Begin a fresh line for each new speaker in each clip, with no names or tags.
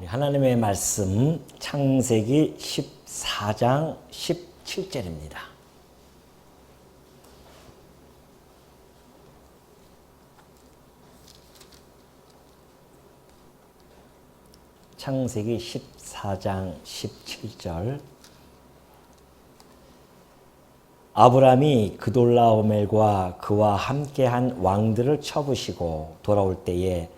하나님의 말씀 창세기 14장 17절입니다. 창세기 14장 17절. 아브람이 그돌라오멜과 그와 함께한 왕들을 쳐부시고 돌아올 때에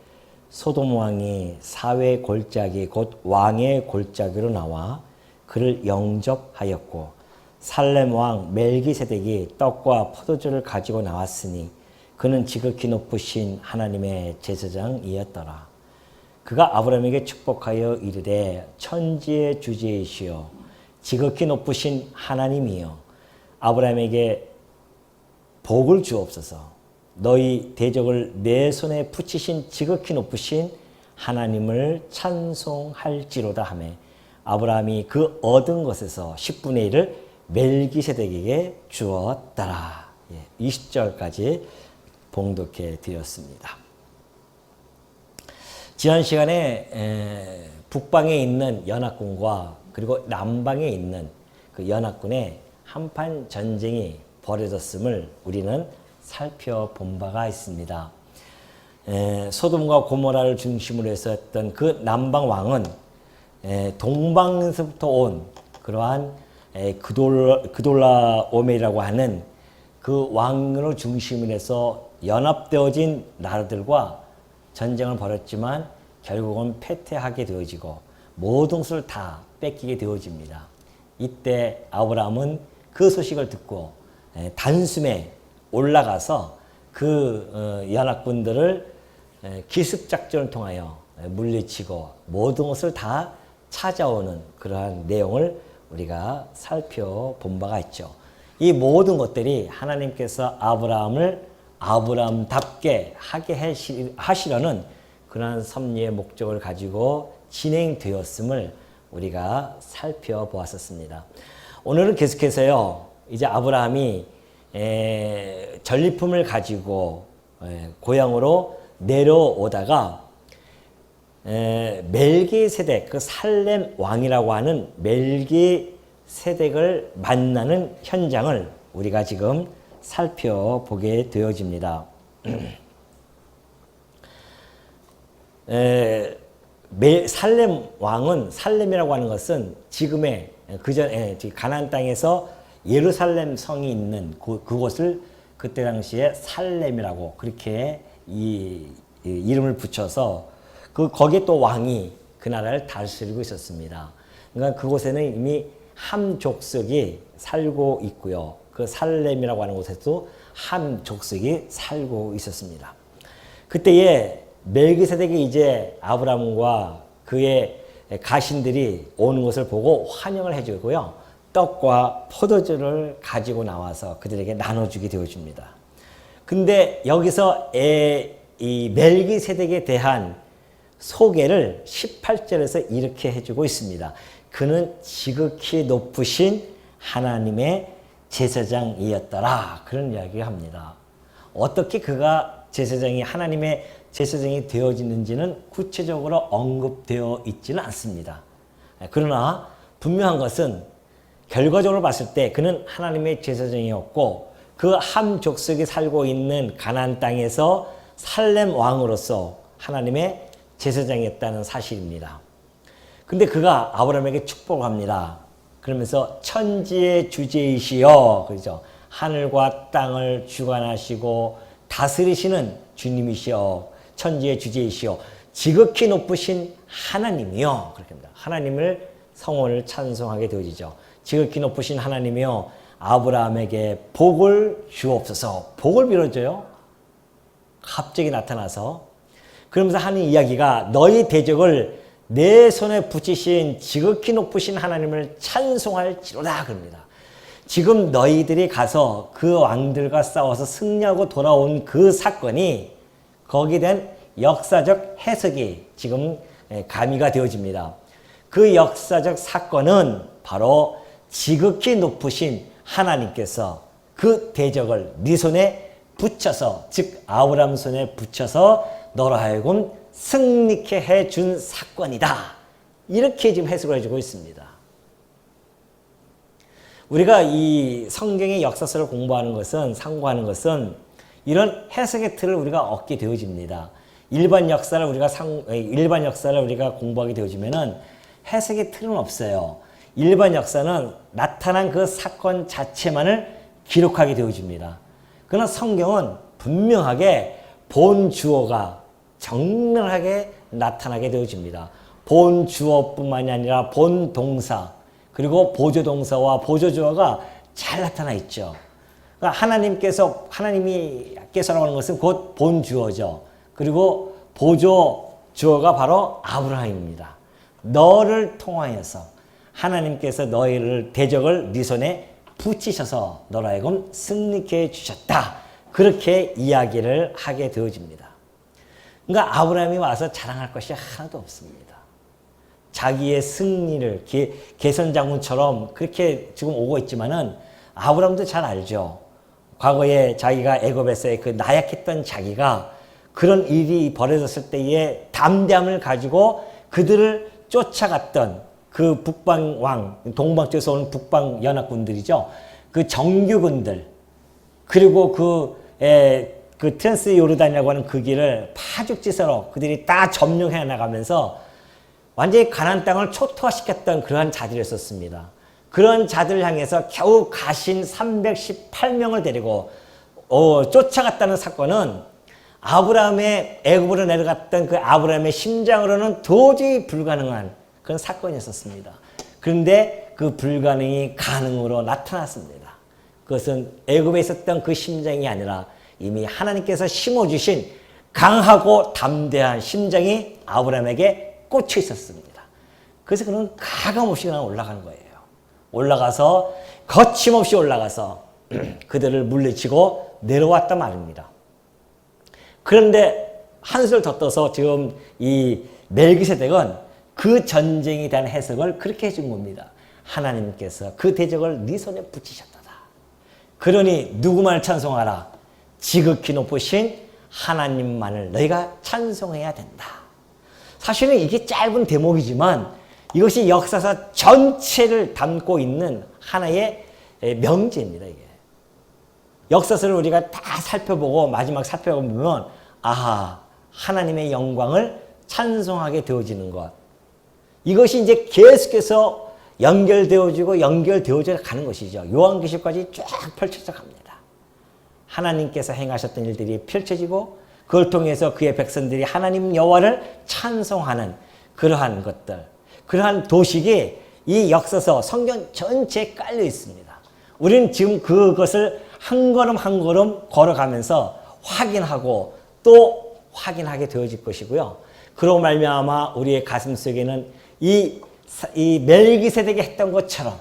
소돔 왕이 사회 골짜기 곧 왕의 골짜기로 나와 그를 영접하였고 살렘 왕 멜기세덱이 떡과 포도주를 가지고 나왔으니 그는 지극히 높으신 하나님의 제사장이었더라. 그가 아브람에게 축복하여 이르되 천지의 주제이시여 지극히 높으신 하나님이여 아브람에게 복을 주옵소서. 너희 대적을 내 손에 붙이신 지극히 높으신 하나님을 찬송할지로다 하매 아브라함이 그 얻은 것에서 10분의 1을 멜기세덱에게 주었더라. 20절까지 봉독해 드렸습니다. 지난 시간에 북방에 있는 연합군과 그리고 남방에 있는 그 연합군의 한판 전쟁이 벌어졌음을 우리는 살펴본 바가 있습니다. 소돔과 고모라를 중심으로 해서 했던 그 남방 왕은 동방에서부터 온 그러한 그돌라오멜이라고 하는 그 왕을 중심으로 해서 연합되어진 나라들과 전쟁을 벌였지만 결국은 패퇴하게 되어지고 모든 것을 다 뺏기게 되어집니다. 이때 아브라함은 그 소식을 듣고 단숨에 올라가서 그 연합군들을 기습작전을 통하여 물리치고 모든 것을 다 찾아오는 그러한 내용을 우리가 살펴본 바가 있죠. 이 모든 것들이 하나님께서 아브라함을 아브라함답게 하게 하시려는 그러한 섭리의 목적을 가지고 진행되었음을 우리가 살펴보았었습니다. 오늘은 계속해서요. 이제 아브라함이 전리품을 가지고 고향으로 내려오다가 멜기세덱, 그 살렘 왕이라고 하는 멜기세덱을 만나는 현장을 우리가 지금 살펴보게 되어집니다. 살렘 왕은, 살렘이라고 하는 것은 지금의 그전에 가나안 땅에서 예루살렘 성이 있는 그곳을 그때 당시에 살렘이라고 그렇게 이름을 붙여서 거기에 또 왕이 그 나라를 다스리고 있었습니다. 그러니까 그곳에는 이미 함 족속이 살고 있고요. 그 살렘이라고 하는 곳에도 함 족속이 살고 있었습니다. 그때에 멜기세덱이 이제 아브라함과 그의 가신들이 오는 것을 보고 환영을 해주고요. 떡과 포도주를 가지고 나와서 그들에게 나눠주게 되어줍니다. 근데 여기서 이 멜기세덱에 대한 소개를 18절에서 이렇게 해주고 있습니다. 그는 지극히 높으신 하나님의 제사장이었더라. 그런 이야기를 합니다. 어떻게 그가 제사장이 하나님의 제사장이 되어지는지는 구체적으로 언급되어 있지는 않습니다. 그러나 분명한 것은 결과적으로 봤을 때 그는 하나님의 제사장이었고 그 함 족속이 살고 있는 가나안 땅에서 살렘 왕으로서 하나님의 제사장이었다는 사실입니다. 근데 그가 아브라함에게 축복을 합니다. 그러면서 천지의 주제이시여, 그렇죠? 하늘과 땅을 주관하시고 다스리시는 주님이시여, 천지의 주제이시여, 지극히 높으신 하나님이여, 그렇게 합니다. 하나님을 성원을 찬송하게 되어지죠. 지극히 높으신 하나님이여 아브라함에게 복을 주옵소서. 복을 빌어줘요. 갑자기 나타나서 그러면서 하는 이야기가 너희 대적을 내 손에 붙이신 지극히 높으신 하나님을 찬송할지로다 그럽니다. 지금 너희들이 가서 그 왕들과 싸워서 승리하고 돌아온 그 사건이 거기에 대한 역사적 해석이 지금 가미가 되어집니다. 그 역사적 사건은 바로 지극히 높으신 하나님께서 그 대적을 네 손에 붙여서, 즉 아브라함 손에 붙여서 너로 하여금 승리케 해준 사건이다. 이렇게 지금 해석을 해주고 있습니다. 우리가 이 성경의 역사서를 공부하는 것은, 상고하는 것은 이런 해석의 틀을 우리가 얻게 되어집니다. 일반 역사를 우리가 공부하게 되어지면은 해석의 틀은 없어요. 일반 역사는 나타난 그 사건 자체만을 기록하게 되어집니다. 그러나 성경은 분명하게 본 주어가 적나라하게 나타나게 되어집니다. 본 주어뿐만이 아니라 본 동사, 그리고 보조 동사와 보조 주어가 잘 나타나 있죠. 그러니까 하나님께서라고 하는 것은 곧 본 주어죠. 그리고 보조 주어가 바로 아브라함입니다. 너를 통하여서 하나님께서 너희를 대적을 네 손에 붙이셔서 너로 하여금 승리케 해주셨다. 그렇게 이야기를 하게 되어집니다. 그러니까 아브라함이 와서 자랑할 것이 하나도 없습니다. 자기의 승리를 개선장군처럼 그렇게 지금 오고 있지만은 아브라함도 잘 알죠. 과거에 자기가 애굽에서의 그 나약했던 자기가 그런 일이 벌어졌을 때의 담대함을 가지고 그들을 쫓아갔던 그 북방왕, 동방 쪽에서 온 북방 연합군들이죠. 그 정규군들, 그리고 그 트랜스 요르단이라고 하는 그 길을 파죽지세로 그들이 다 점령해 나가면서 완전히 가나안 땅을 초토화시켰던 그러한 자들이었었습니다. 그런 자들을 향해서 겨우 가신 318명을 데리고 쫓아갔다는 사건은 아브라함의 애굽으로 내려갔던 그 아브라함의 심장으로는 도저히 불가능한 그런 사건이었었습니다. 그런데 그 불가능이 가능으로 나타났습니다. 그것은 애굽에 있었던 그 심장이 아니라 이미 하나님께서 심어주신 강하고 담대한 심장이 아브라함에게 꽂혀 있었습니다. 그래서 그는 가감없이 그냥 올라가는 거예요. 올라가서 거침없이 올라가서 그들을 물리치고 내려왔단 말입니다. 그런데 한술 더 떠서 지금 이 멜기세덱은 그 전쟁에 대한 해석을 그렇게 해준 겁니다. 하나님께서 그 대적을 네 손에 붙이셨다. 그러니 누구만을 찬송하라? 지극히 높으신 하나님만을 너희가 찬송해야 된다. 사실은 이게 짧은 대목이지만 이것이 역사사 전체를 담고 있는 하나의 명제입니다. 이게 역사서를 우리가 다 살펴보고 마지막 살펴보면 아하, 하나님의 영광을 찬송하게 되어지는 것, 이것이 이제 계속해서 연결되어져 가는 것이죠. 요한계시록까지 쫙 펼쳐져 갑니다. 하나님께서 행하셨던 일들이 펼쳐지고 그걸 통해서 그의 백성들이 하나님 여호와를 찬송하는 그러한 것들, 그러한 도식이 이 역사서 성경 전체에 깔려 있습니다. 우리는 지금 그것을 한 걸음 한 걸음 걸어가면서 확인하고 또 확인하게 되어질 것이고요. 그로 말미암아 우리의 가슴 속에는 이 멜기세덱이 했던 것처럼,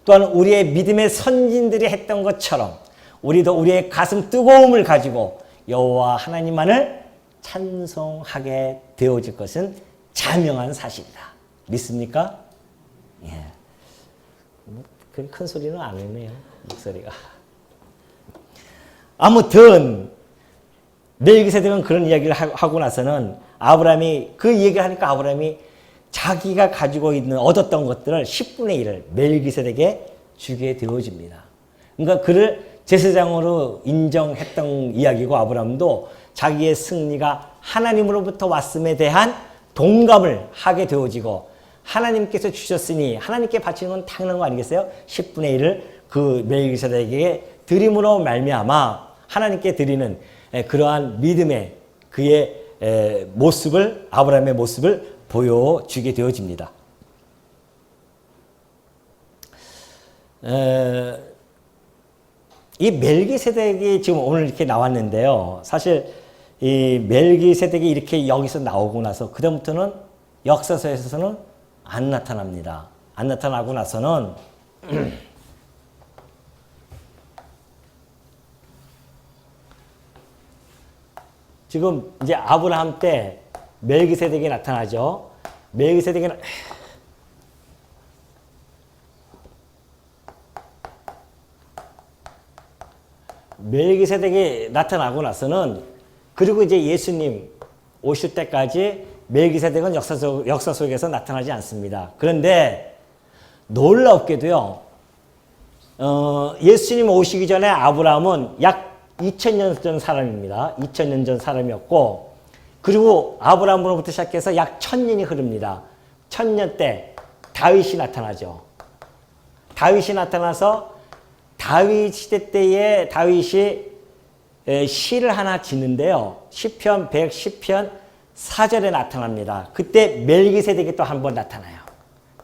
또한 우리의 믿음의 선진들이 했던 것처럼 우리도 우리의 가슴 뜨거움을 가지고 여호와 하나님만을 찬송하게 되어질 것은 자명한 사실이다. 믿습니까? 예. 그렇게 큰 소리는 안 했네요. 목소리가. 아무튼 멜기세덱은 그런 이야기를 하고 나서는 아브라함이 그 얘기를 하니까 아브라함이 자기가 가지고 있는 얻었던 것들을 10분의 1을 멜기세덱에게 주게 되어집니다. 그러니까 그를 제사장으로 인정했던 이야기고, 아브라함도 자기의 승리가 하나님으로부터 왔음에 대한 동감을 하게 되어지고, 하나님께서 주셨으니 하나님께 바치는 건 당연한 거 아니겠어요? 10분의 1을 그 멜기세덱에게 드림으로 말미암아 하나님께 드리는 그러한 믿음의 그의 모습을, 아브라함의 모습을 보여주게 되어집니다. 이 멜기세덱이 지금 오늘 이렇게 나왔는데요. 사실 이 멜기세덱이 이렇게 여기서 나오고 나서 그다음부터는 역사서에서는 안 나타납니다. 안 나타나고 나서는 지금 이제 아브라함 때 멜기세덱이 나타나죠. 멜기세덱이 나타나고 나서는, 그리고 이제 예수님 오실 때까지 멜기세덱은 역사 속에서 나타나지 않습니다. 그런데 놀랍게도요, 예수님 오시기 전에 아브라함은 약 2000년 전 사람입니다. 2000년 전 사람이었고, 그리고 아브라함으로부터 시작해서 약 1000년이 흐릅니다. 1000년 때 다윗이 나타나죠. 다윗이 나타나서 다윗 시대 때에 다윗이 시를 하나 짓는데요. 시편 110편 4절에 나타납니다. 그때 멜기세덱이 또 한 번 나타나요.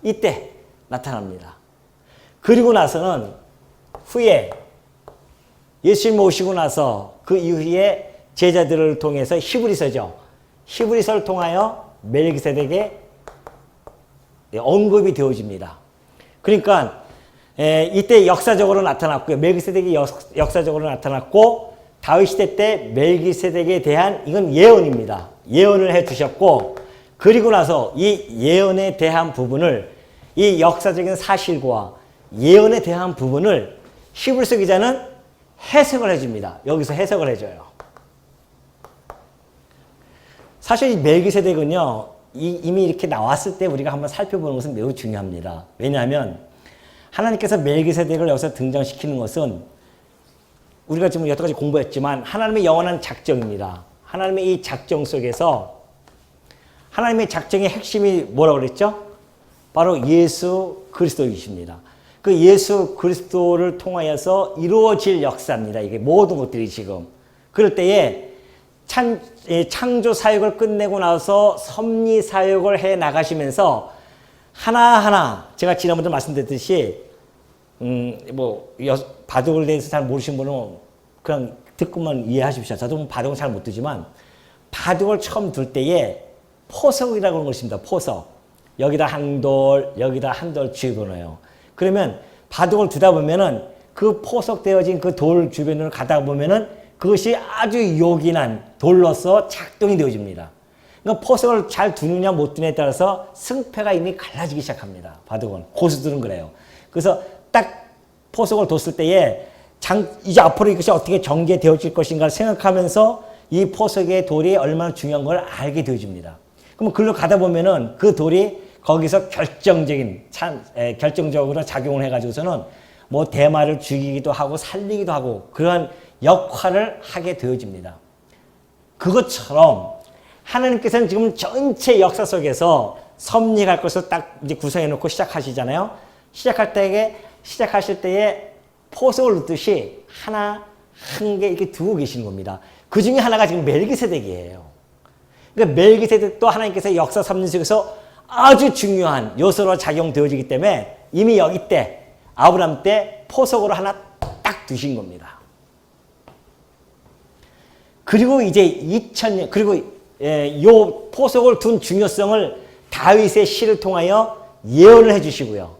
이때 나타납니다. 그리고 나서는 후에 예수님 오시고 나서 그 이후에 제자들을 통해서 히브리서죠. 히브리서를 통하여 멜기세덱의 언급이 되어집니다. 그러니까 이때 역사적으로 나타났고요. 멜기세덱이 역사적으로 나타났고, 다윗 시대 때 멜기세덱에 대한 이건 예언입니다. 예언을 해 주셨고, 그리고 나서 이 예언에 대한 부분을, 이 역사적인 사실과 예언에 대한 부분을 히브리서 기자는 해석을 해줍니다. 여기서 해석을 해줘요. 사실 이 멜기세덱은요, 이미 이렇게 나왔을 때 우리가 한번 살펴보는 것은 매우 중요합니다. 왜냐하면 하나님께서 멜기세덱을 여기서 등장시키는 것은 우리가 지금 여러 가지 공부했지만 하나님의 영원한 작정입니다. 하나님의 이 작정 속에서 하나님의 작정의 핵심이 뭐라고 그랬죠? 바로 예수 그리스도이십니다. 그 예수 그리스도를 통하여서 이루어질 역사입니다. 이게 모든 것들이 지금. 그럴 때에 창조 사역을 끝내고 나서 섭리 사역을 해 나가시면서 하나하나 제가 지난번에 말씀드렸듯이 바둑을 대해서 잘 모르신 분은 그냥 듣고만 이해하십시오. 저도 바둑은 잘 못 두지만 바둑을 처음 둘 때에 포석이라고 하는 것이 있습니다. 포석. 여기다 한 돌, 여기다 한 돌 집어넣어요. 그러면 바둑을 두다 보면은 그 포석되어진 그 돌 주변을 가다 보면은 그것이 아주 요긴한 돌로서 작동이 되어집니다. 그러니까 포석을 잘 두느냐 못 두느냐에 따라서 승패가 이미 갈라지기 시작합니다. 바둑은. 고수들은 그래요. 그래서 딱 포석을 뒀을 때에 이제 앞으로 이것이 어떻게 전개되어질 것인가를 생각하면서 이 포석의 돌이 얼마나 중요한 걸 알게 되어집니다. 그럼 글로 가다 보면은 그 돌이 거기서 결정적으로 작용을 해가지고서는 뭐 대마를 죽이기도 하고 살리기도 하고 그러한 역할을 하게 되어집니다. 그것처럼 하나님께서는 지금 전체 역사 속에서 섭리할 것을 딱 이제 구성해 놓고 시작하시잖아요. 시작하실 때에 포석을 놓듯이 하나 한 개 이렇게 두고 계시는 겁니다. 그 중에 하나가 지금 멜기세덱이에요. 그러니까 멜기세덱도 하나님께서 역사 섭리 속에서 아주 중요한 요소로 작용되어지기 때문에 이미 여기 때 아브라함 때 포석으로 하나 딱 두신 겁니다. 그리고 이제 2000년 그리고 요 포석을 둔 중요성을 다윗의 시를 통하여 예언을 해주시고요.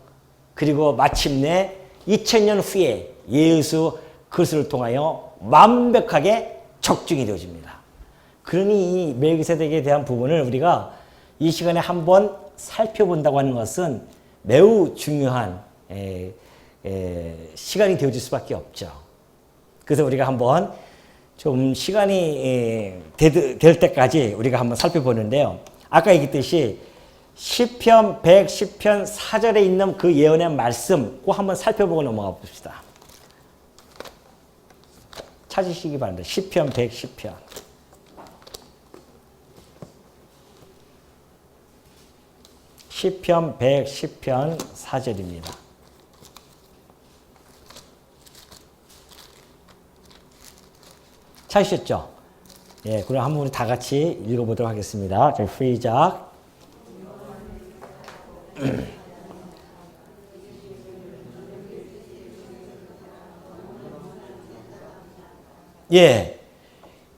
그리고 마침내 2000년 후에 예수 그리스도를 통하여 완벽하게 적중이 되어집니다. 그러니 이 멜기세덱에 대한 부분을 우리가 이 시간에 한번 살펴본다고 하는 것은 매우 중요한 시간이 되어질 수밖에 없죠. 그래서 우리가 한번 좀 시간이 될 때까지 우리가 한번 살펴보는데요. 아까 얘기했듯이 시편 110편 4절에 있는 그 예언의 말씀 꼭 한번 살펴보고 넘어가 봅시다. 찾으시기 바랍니다. 시편 110편. 시편 110편 4절입니다. 찾으셨죠? 예, 그럼 한번 우리 다 같이 읽어보도록 하겠습니다. 자, 시작. 예,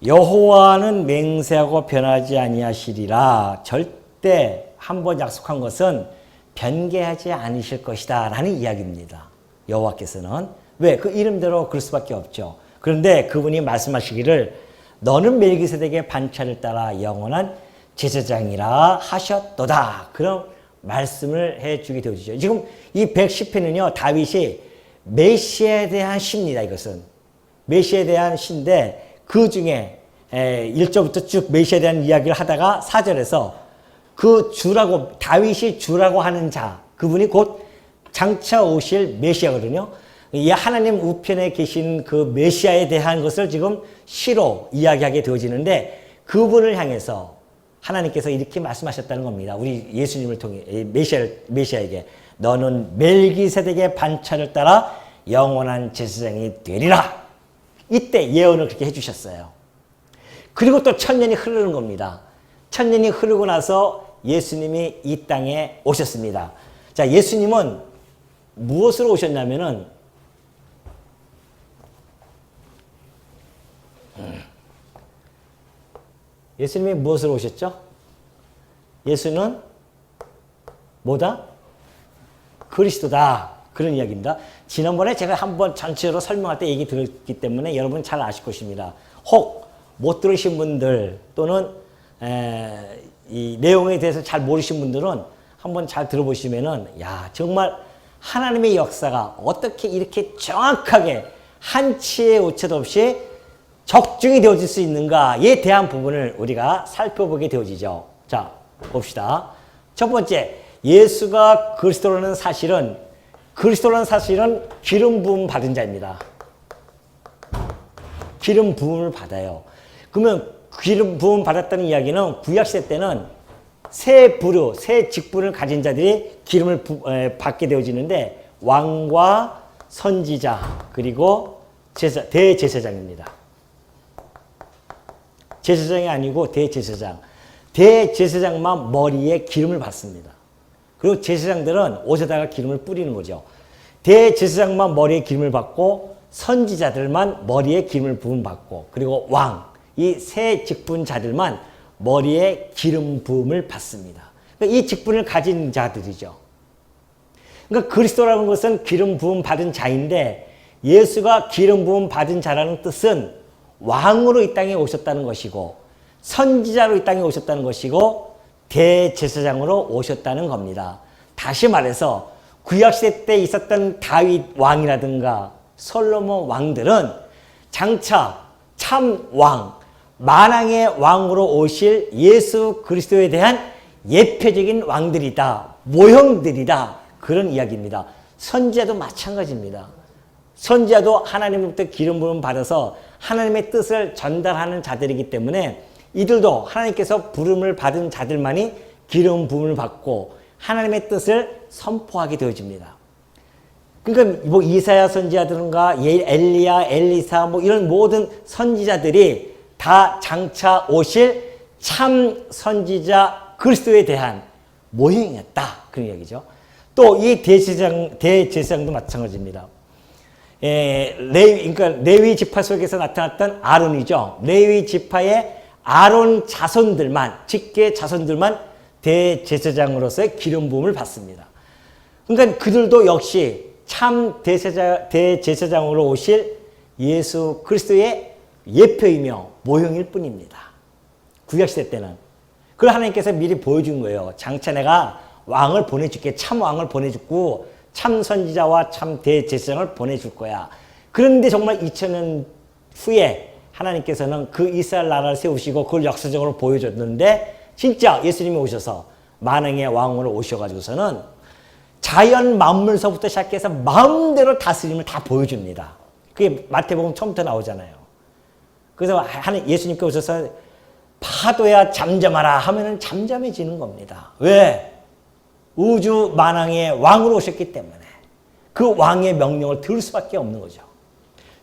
여호와는 맹세하고 변하지 아니하시리라. 절대 한번 약속한 것은 변개하지 않으실 것이다 라는 이야기입니다. 여호와께서는. 왜? 그 이름대로 그럴 수밖에 없죠. 그런데 그분이 말씀하시기를 너는 멜기세덱의 반차를 따라 영원한 제사장이라 하셨도다. 그런 말씀을 해주게 되어지죠. 지금 이 110편은요, 다윗이 메시아에 대한 시입니다. 이것은. 메시아에 대한 시인데 그 중에 1절부터 쭉 메시아에 대한 이야기를 하다가 4절에서 그 주라고, 다윗이 주라고 하는 자, 그분이 곧 장차 오실 메시아거든요. 이 하나님 우편에 계신 그 메시아에 대한 것을 지금 시로 이야기하게 되어지는데, 그분을 향해서 하나님께서 이렇게 말씀하셨다는 겁니다. 우리 예수님을 통해 메시아에게 너는 멜기세덱의 반차를 따라 영원한 제사장이 되리라. 이때 예언을 그렇게 해주셨어요. 그리고 또 천년이 흐르는 겁니다. 천년이 흐르고 나서 예수님이 이 땅에 오셨습니다. 자, 예수님은 무엇으로 오셨냐면은 예수님이 무엇으로 오셨죠? 예수는 뭐다? 그리스도다. 그런 이야기입니다. 지난번에 제가 한번 전체로 설명할 때 얘기 들었기 때문에 여러분 잘 아실 것입니다. 혹 못 들으신 분들 또는 이 내용에 대해서 잘 모르신 분들은 한번 잘 들어보시면은, 야, 정말 하나님의 역사가 어떻게 이렇게 정확하게 한치의 오차도 없이 적중이 되어질 수 있는가에 대한 부분을 우리가 살펴보게 되어지죠. 자, 봅시다. 첫 번째, 예수가 그리스도라는 사실은 기름 부음 받은 자입니다. 기름 부음을 받아요. 그러면 기름 부음 받았다는 이야기는 구약시대 때는 새 부류, 새 직분을 가진 자들이 기름을 받게 되어지는데, 왕과 선지자 그리고 대제사장입니다. 제사장이 아니고 대제사장. 대제사장만 머리에 기름을 받습니다. 그리고 제사장들은 옷에다가 기름을 뿌리는 거죠. 대제사장만 머리에 기름을 받고 선지자들만 머리에 기름을 부음받고, 그리고 왕, 이 세 직분자들만 머리에 기름 부음을 받습니다. 그러니까 이 직분을 가진 자들이죠. 그러니까 그리스도라는 것은 기름 부음 받은 자인데, 예수가 기름 부음 받은 자라는 뜻은 왕으로 이 땅에 오셨다는 것이고, 선지자로 이 땅에 오셨다는 것이고, 대제사장으로 오셨다는 겁니다. 다시 말해서 구약시대 때 있었던 다윗 왕이라든가 솔로몬 왕들은 장차 참 왕, 만왕의 왕으로 오실 예수 그리스도에 대한 예표적인 왕들이다, 모형들이다, 그런 이야기입니다. 선지자도 마찬가지입니다. 선지자도 하나님으로부터 기름 부음 받아서 하나님의 뜻을 전달하는 자들이기 때문에 이들도 하나님께서 부름을 받은 자들만이 기름 부음을 받고 하나님의 뜻을 선포하게 되어집니다. 그러니까 뭐 이사야 선지자들인가 엘리야, 엘리사 뭐 이런 모든 선지자들이 다 장차 오실 참 선지자 그리스도에 대한 모형이었다, 그런 얘기죠. 또 이 대제사장도 마찬가지입니다. 그러니까 레위 지파 속에서 나타났던 아론이죠. 레위 지파의 아론 자손들만, 직계 자손들만 대제사장으로서의 기름 부음을 받습니다. 그러니까 그들도 역시 참 대제사장으로 오실 예수 그리스도의 예표이며 모형일 뿐입니다. 구약시대 때는. 그걸 하나님께서 미리 보여준 거예요. 장차 내가 왕을 보내줄게. 참 왕을 보내주고 참 선지자와 참 대제사장을 보내줄 거야. 그런데 정말 2000년 후에 하나님께서는 그 이스라엘 나라를 세우시고 그걸 역사적으로 보여줬는데, 진짜 예수님이 오셔서 만왕의 왕으로 오셔가지고서는 자연 만물서부터 시작해서 마음대로 다스림을 다 보여줍니다. 그게 마태복음 처음부터 나오잖아요. 그래서 예수님께 오셔서 파도야 잠잠하라 하면은 잠잠해지는 겁니다. 왜? 우주 만왕의 왕으로 오셨기 때문에 그 왕의 명령을 들을 수밖에 없는 거죠.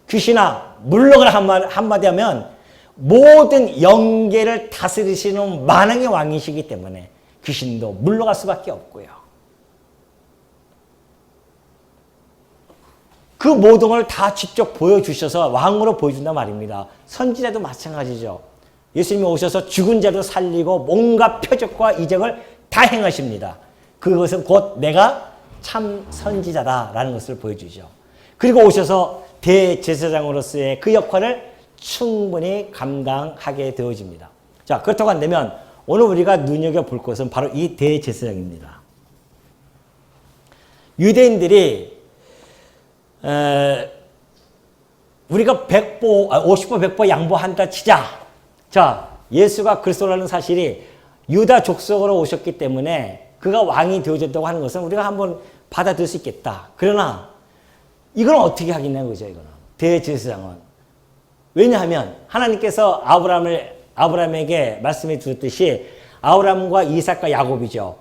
귀신아 물러가라 한마디 하면 모든 영계를 다스리시는 만왕의 왕이시기 때문에 귀신도 물러갈 수밖에 없고요. 그 모든 걸 다 직접 보여주셔서 왕으로 보여준단 말입니다. 선지자도 마찬가지죠. 예수님이 오셔서 죽은 자도 살리고 뭔가 표적과 이적을 다 행하십니다. 그것은 곧 내가 참 선지자다라는 것을 보여주죠. 그리고 오셔서 대제사장으로서의 그 역할을 충분히 감당하게 되어집니다. 자, 그렇다고 한다면 오늘 우리가 눈여겨볼 것은 바로 이 대제사장입니다. 유대인들이 우리가 50보 100보 양보한다 치자. 자, 예수가 그리스도라는 사실이 유다 족속으로 오셨기 때문에 그가 왕이 되어졌다고 하는 것은 우리가 한번 받아들일 수 있겠다. 그러나 이건 어떻게 하겠냐는 거죠. 이거는 대제사장은. 왜냐하면 하나님께서 아브라함에게 말씀해 주셨듯이 아브라함과 이삭과 야곱이죠.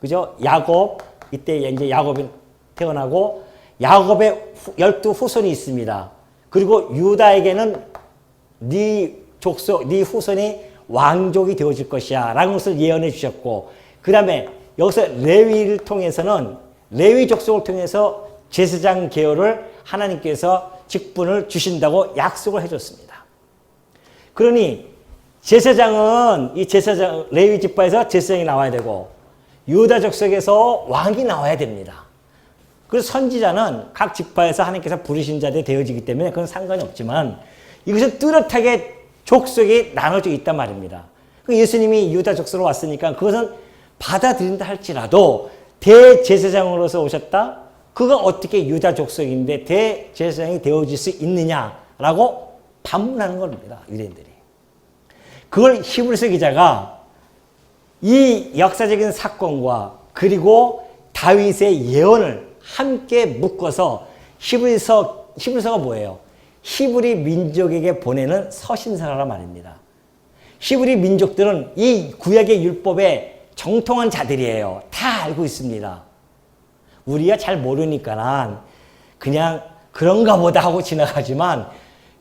그죠? 야곱, 이때 이제 야곱이 태어나고 야곱의 12 후손이 있습니다. 그리고 유다에게는 네 족속, 네 후손이 왕족이 되어질 것이야 라는 것을 예언해 주셨고, 그 다음에 여기서 레위를 통해서는 레위 족속을 통해서 제사장 계열을 하나님께서 직분을 주신다고 약속을 해줬습니다. 그러니 제사장은 이 제사장 레위 지파에서 제사장이 나와야 되고 유다 족속에서 왕이 나와야 됩니다. 그래서 선지자는 각 지파에서 하나님께서 부르신 자들이 되어지기 때문에 그건 상관이 없지만 이것은 뚜렷하게 족속이 나눠져 있단 말입니다. 예수님이 유다 족속으로 왔으니까 그것은 받아들인다 할지라도 대제사장으로서 오셨다? 그가 어떻게 유다 족속인데 대제사장이 되어질 수 있느냐라고 반문하는 겁니다. 유대인들이. 그걸 히브리서 기자가 이 역사적인 사건과 그리고 다윗의 예언을 함께 묶어서 히브리서가 뭐예요? 히브리 민족에게 보내는 서신서란 말입니다. 히브리 민족들은 이 구약의 율법에 정통한 자들이에요. 다 알고 있습니다. 우리가 잘 모르니까 그냥 그런가 보다 하고 지나가지만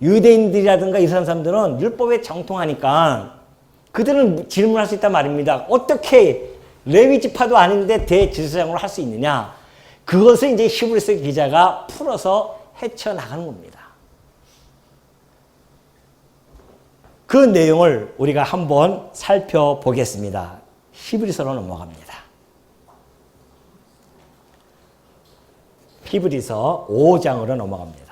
유대인들이라든가 이스라엘 사람들은 율법에 정통하니까 그들은 질문할 수 있단 말입니다. 어떻게 레위 지파도 아닌데 대제사장으로 할 수 있느냐? 그것을 이제 히브리서 기자가 풀어서 헤쳐나가는 겁니다. 그 내용을 우리가 한번 살펴보겠습니다. 히브리서로 넘어갑니다. 히브리서 5장으로 넘어갑니다.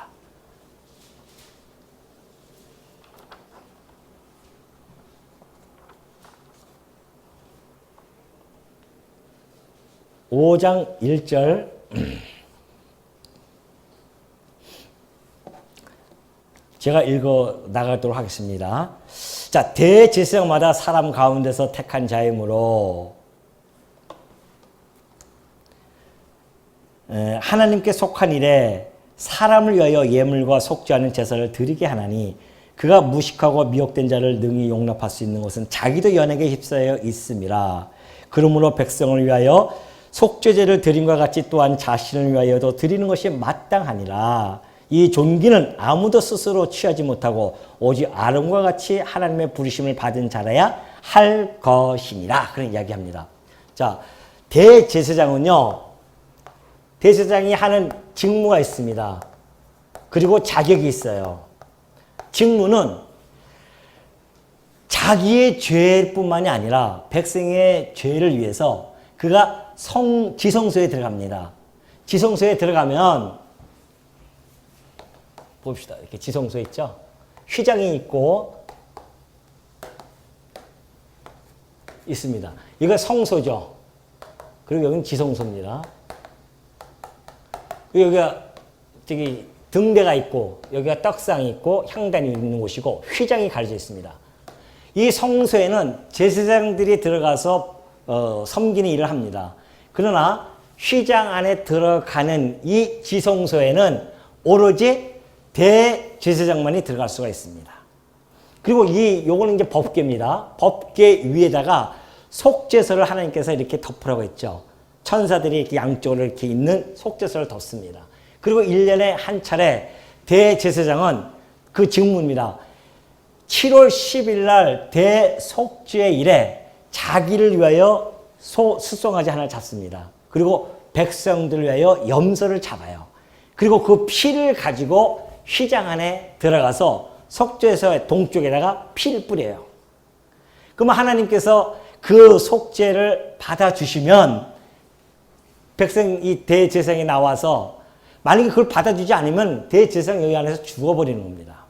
(5장 1절) 제가 읽어 나가도록 하겠습니다. 자, 대제사장마다 사람 가운데서 택한 자이므로 하나님께 속한 일에 사람을 위하여 예물과 속지 않은 제사를 드리게 하나니 그가 무식하고 미혹된 자를 능히 용납할 수 있는 것은 자기도 연약에 휩싸여 있음이라. 그러므로 백성을 위하여 속죄제를 드림과 같이 또한 자신을 위하여도 드리는 것이 마땅하니라. 이 존귀는 아무도 스스로 취하지 못하고 오직 아론과 같이 하나님의 부르심을 받은 자라야 할 것이니라. 그런 이야기합니다. 자, 대제사장은요, 대제사장이 하는 직무가 있습니다. 그리고 자격이 있어요. 직무는 자기의 죄뿐만이 아니라 백성의 죄를 위해서 그가 지성소에 들어갑니다. 지성소에 들어가면 봅시다. 이렇게 지성소 있죠? 휘장이 있고 있습니다. 이거 성소죠. 그리고 여기는 지성소입니다. 그리고 여기가 저기 등대가 있고 여기가 떡상이 있고 향단이 있는 곳이고 휘장이 가려져 있습니다. 이 성소에는 제사장들이 들어가서 섬기는 일을 합니다. 그러나 휘장 안에 들어가는 이 지성소에는 오로지 대제사장만이 들어갈 수가 있습니다. 그리고 요거는 이제 법궤입니다. 법궤 위에다가 속죄서를 하나님께서 이렇게 덮으라고 했죠. 천사들이 이렇게 양쪽으로 이렇게 있는 속죄서를 덮습니다. 그리고 1년에 한 차례 대제사장은 그 직무입니다. 7월 10일 날 대속죄일에 자기를 위하여 수송아지 하나를 잡습니다. 그리고 백성들을 위하여 염소를 잡아요. 그리고 그 피를 가지고 휘장 안에 들어가서 속죄소의 동쪽에다가 피를 뿌려요. 그러면 하나님께서 그 속죄를 받아주시면 이 대제사장이 나와서 만약에 그걸 받아주지 않으면 대제사장 여기 안에서 죽어버리는 겁니다.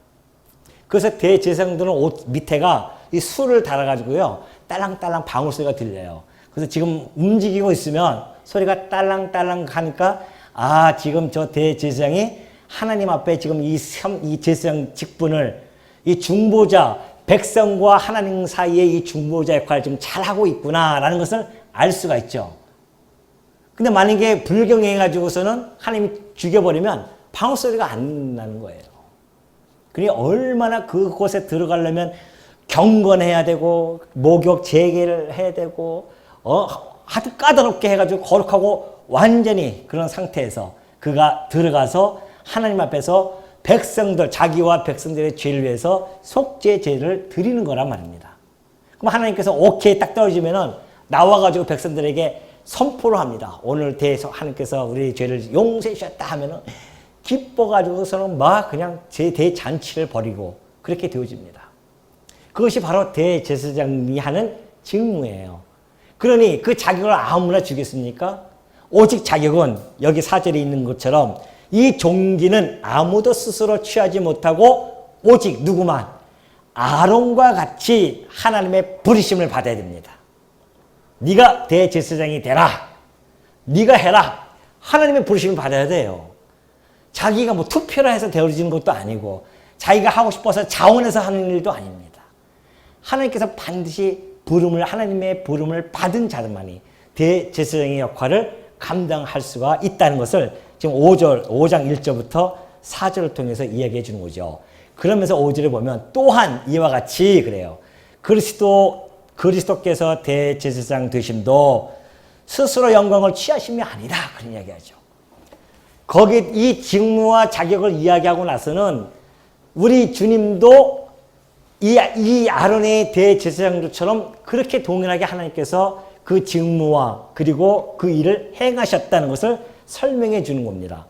그래서 대제사장들은 옷 밑에가 이 술을 달아가지고요, 딸랑딸랑 방울 소리가 들려요. 그래서 지금 움직이고 있으면 소리가 딸랑딸랑 하니까 지금 저 대제사장이 하나님 앞에 지금 이 제사장 직분을 이 중보자 백성과 하나님 사이에 이 중보자 역할을 좀 잘하고 있구나라는 것을 알 수가 있죠. 근데 만약에 불경해가지고서는 하나님이 죽여버리면 방울소리가 안 나는 거예요. 그러니 얼마나 그곳에 들어가려면 경건해야 되고 목욕 재개를 해야 되고 하여튼 까다롭게 해가지고 거룩하고 완전히 그런 상태에서 그가 들어가서 하나님 앞에서 백성들, 자기와 백성들의 죄를 위해서 속죄 제를 드리는 거란 말입니다. 그럼 하나님께서 오케이 딱 떨어지면은 나와가지고 백성들에게 선포를 합니다. 오늘 하나님께서 우리 죄를 용서해 주셨다 하면은 기뻐가지고서는 막 그냥 제 대잔치를 벌이고 그렇게 되어집니다. 그것이 바로 대제사장이 하는 직무예요. 그러니 그 자격을 아무나 주겠습니까? 오직 자격은 여기 4절에 있는 것처럼 이 종기는 아무도 스스로 취하지 못하고 오직 누구만 아론과 같이 하나님의 부르심을 받아야 됩니다. 네가 대제사장이 되라. 네가 해라. 하나님의 부르심을 받아야 돼요. 자기가 뭐 투표를 해서 되어지는 것도 아니고 자기가 하고 싶어서 자원해서 하는 일도 아닙니다. 하나님께서 반드시 하나님의 부름을 받은 자들만이 대제사장의 역할을 감당할 수가 있다는 것을 지금 5장 1절부터 4절을 통해서 이야기해 주는 거죠. 그러면서 5절에 보면 또한 이와 같이 그래요. 그리스도께서 대제사장 되심도 스스로 영광을 취하심이 아니다. 그런 이야기하죠. 거기 이 직무와 자격을 이야기하고 나서는 우리 주님도 이 아론의 대제사장들처럼 그렇게 동일하게 하나님께서 그 직무와 그리고 그 일을 행하셨다는 것을 설명해 주는 겁니다.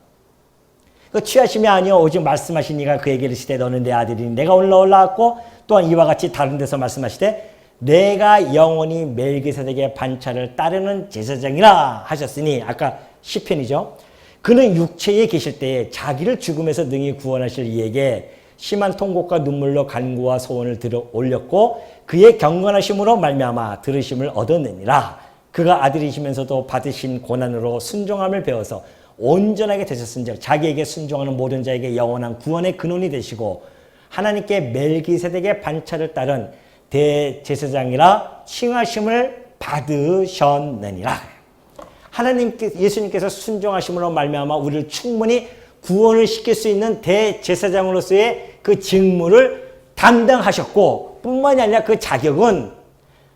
그 취하심이 아니요 오직 말씀하신 이가 그에게 이르시되 너는 내 아들이니 내가 오늘 올라왔고 또한 이와 같이 다른 데서 말씀하시되 내가 영원히 멜기세덱의 반차를 따르는 제사장이라 하셨으니 아까 시편이죠. 그는 육체에 계실 때에 자기를 죽음에서 능히 구원하실 이에게 심한 통곡과 눈물로 간구와 소원을 들어 올렸고 그의 경건하심으로 말미암아 들으심을 얻었느니라. 그가 아들이시면서도 받으신 고난으로 순종함을 배워서 온전하게 되셨은즉 자기에게 순종하는 모든 자에게 영원한 구원의 근원이 되시고 하나님께 멜기세덱의 반차를 따른 대제사장이라 칭하심을 받으셨느니라. 예수님께서 순종하심으로 말미암아 우리를 충분히 구원을 시킬 수 있는 대제사장으로서의 그 직무를 담당하셨고 뿐만이 아니라 그 자격은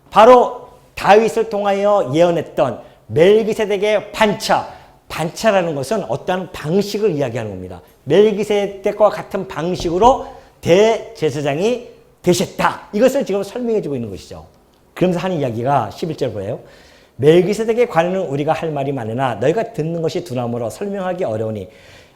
바로 다윗을 통하여 예언했던 멜기세덱의 반차라는 것은 어떠한 방식을 이야기하는 겁니다. 멜기세덱과 같은 방식으로 대제사장이 되셨다. 이것을 지금 설명해 주고 있는 것이죠. 그러면서 하는 이야기가 11절 보여요. 멜기세덱에 관하여는 우리가 할 말이 많으나 너희가 듣는 것이 두나무로 설명하기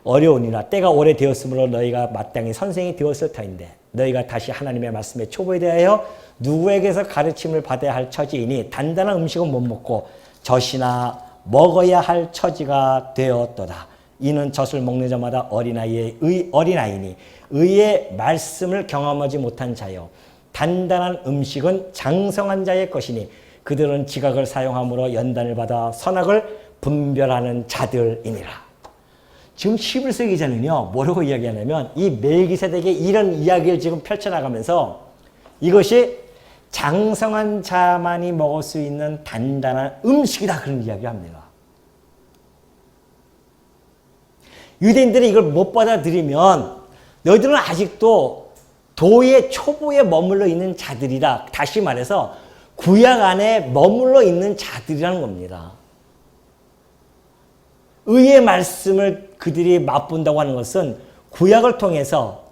어려우니라. 때가 오래되었으므로 너희가 마땅히 선생이 되었을 터인데 너희가 다시 하나님의 말씀에 초보에 대하여 누구에게서 가르침을 받아야 할 처지이니 단단한 음식은 못 먹고 젖이나 먹어야 할 처지가 되었도다. 이는 젖을 먹는 자마다 어린아이니 의의 말씀을 경험하지 못한 자요 단단한 음식은 장성한 자의 것이니 그들은 지각을 사용함으로 연단을 받아 선악을 분별하는 자들이니라. 지금 11세 기자는요 뭐라고 이야기하냐면 이 멜기세덱의 이런 이야기를 지금 펼쳐나가면서 이것이 장성한 자만이 먹을 수 있는 단단한 음식이다 그런 이야기를 합니다. 유대인들이 이걸 못 받아들이면 너희들은 아직도 도의 초보에 머물러 있는 자들이다. 다시 말해서 구약 안에 머물러 있는 자들이라는 겁니다. 의의 말씀을 그들이 맛본다고 하는 것은 구약을 통해서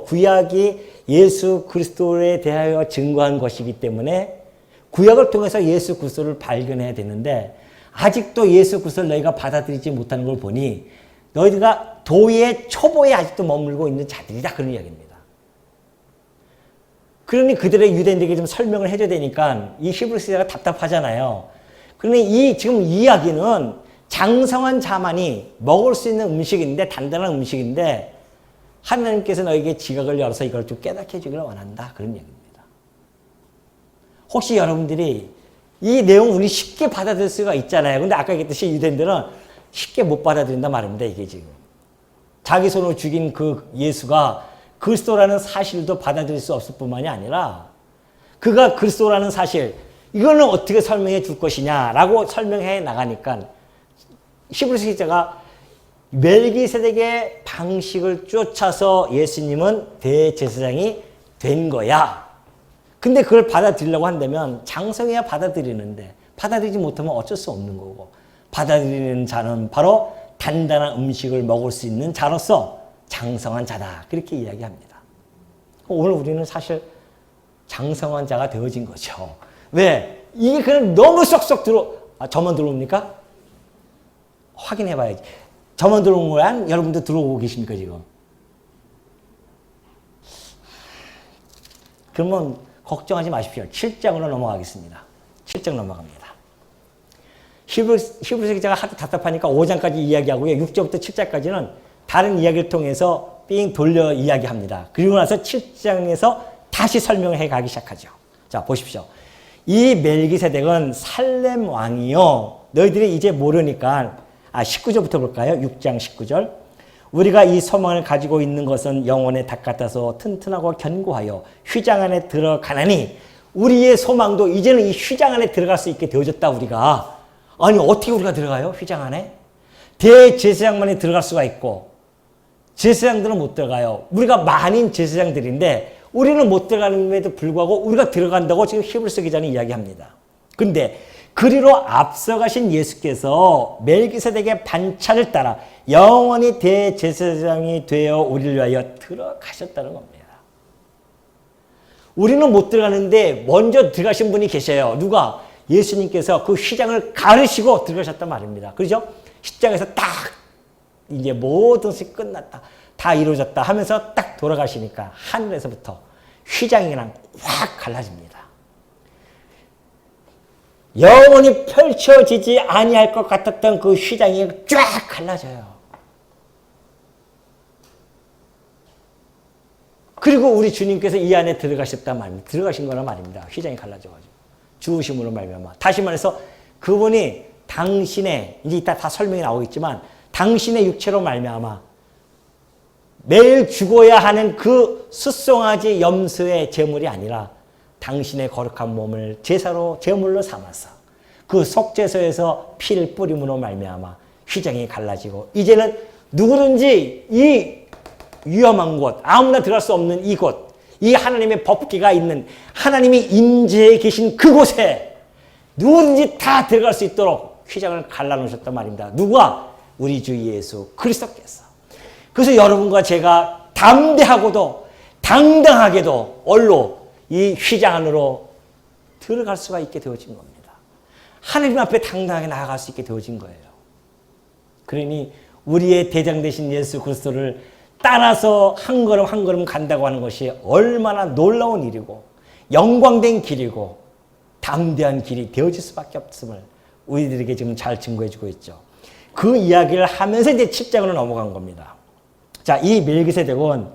구약이 예수 그리스도에 대하여 증거한 것이기 때문에 구약을 통해서 예수 그리스도를 발견해야 되는데 아직도 예수 그리스도를 너희가 받아들이지 못하는 걸 보니 너희가 도의 초보에 아직도 머물고 있는 자들이다 그런 이야기입니다. 그러니 그들의 유대인들에게 좀 설명을 해줘야 되니까 이 히브리서가 답답하잖아요. 그러니 지금 이야기는 장성한 자만이 먹을 수 있는 음식인데 단단한 음식인데 하나님께서 너에게 지각을 열어서 이걸 좀 깨닫게 해주기를 원한다 그런 얘기입니다. 혹시 여러분들이 이 내용 우리 쉽게 받아들일 수가 있잖아요. 근데 아까 얘기했듯이 유대인들은 쉽게 못 받아들인단 말입니다. 이게 지금 자기 손으로 죽인 그 예수가 그리스도라는 사실도 받아들일 수 없을 뿐만이 아니라 그가 그리스도라는 사실, 이거는 어떻게 설명해 줄 것이냐라고 설명해 나가니까 히브리서 기자가 멜기세덱의 방식을 쫓아서 예수님은 대제사장이 된 거야. 근데 그걸 받아들이려고 한다면 장성해야 받아들이는데 받아들이지 못하면 어쩔 수 없는 거고, 받아들이는 자는 바로 단단한 음식을 먹을 수 있는 자로서 장성한 자다. 그렇게 이야기합니다. 오늘 우리는 사실 장성한 자가 되어진 거죠. 왜? 이게 그냥 너무 쏙쏙 저만 들어옵니까? 확인해 봐야지. 저만 들어온 거야? 여러분도 들어오고 계십니까, 지금? 그러면 걱정하지 마십시오. 7장으로 넘어가겠습니다. 7장 넘어갑니다. 히브리서 기자가 하도 답답하니까 5장까지 이야기하고요. 6장부터 7장까지는 다른 이야기를 통해서 삥 돌려 이야기합니다. 그리고 나서 7장에서 다시 설명을 해 가기 시작하죠. 자, 보십시오. 이 멜기세덱은 살렘 왕이요. 너희들이 이제 모르니까 19절부터 볼까요? 6장 19절. 우리가 이 소망을 가지고 있는 것은 영혼의 닭 같아서 튼튼하고 견고하여 휘장 안에 들어가나니, 우리의 소망도 이제는 이 휘장 안에 들어갈 수 있게 되어졌다. 우리가. 아니, 어떻게 우리가 들어가요? 휘장 안에? 대제사장만이 들어갈 수가 있고 제사장들은 못 들어가요. 우리가 만인 제사장들인데 우리는 못 들어가는데도 불구하고 우리가 들어간다고 지금 히브리서 기자는 이야기합니다. 근데 그리로 앞서가신 예수께서 멜기세덱의 반차를 따라 영원히 대제사장이 되어 우리를 위하여 들어가셨다는 겁니다. 우리는 못 들어가는데 먼저 들어가신 분이 계셔요. 누가? 예수님께서 그 휘장을 가르시고 들어가셨단 말입니다. 그렇죠? 십장에서 딱 이제 모든 것이 끝났다, 다 이루어졌다 하면서 딱 돌아가시니까 하늘에서부터 휘장이랑 확 갈라집니다. 영원히 펼쳐지지 아니할 것 같았던 그 휘장이 쫙 갈라져요. 그리고 우리 주님께서 이 안에 들어가셨단 말입니다. 들어가신 거란 말입니다. 휘장이 갈라져가지고 주우심으로 말미암아. 다시 말해서 그분이 당신의, 이제 이따 다 설명이 나오겠지만, 당신의 육체로 말미암아 매일 죽어야 하는 그 숫송아지 염소의 제물이 아니라 당신의 거룩한 몸을 제사로 제물로 삼아서 그 속죄소에서 피를 뿌림으로 말미암아 휘장이 갈라지고, 이제는 누구든지 이 위험한 곳, 아무나 들어갈 수 없는 이곳, 이 하나님의 법궤가 있는, 하나님이 임재해 계신 그곳에 누구든지 다 들어갈 수 있도록 휘장을 갈라놓으셨단 말입니다. 누가? 우리 주 예수 그리스도께서. 그래서 여러분과 제가 담대하고도 당당하게도 얼로 이 휘장 안으로 들어갈 수가 있게 되어진 겁니다. 하나님 앞에 당당하게 나아갈 수 있게 되어진 거예요. 그러니 우리의 대장 되신 예수 그리스도를 따라서 한 걸음 한 걸음 간다고 하는 것이 얼마나 놀라운 일이고 영광된 길이고 담대한 길이 되어질 수밖에 없음을 우리들에게 지금 잘 증거해주고 있죠. 그 이야기를 하면서 이제 7장으로 넘어간 겁니다. 자, 이 멜기세덱은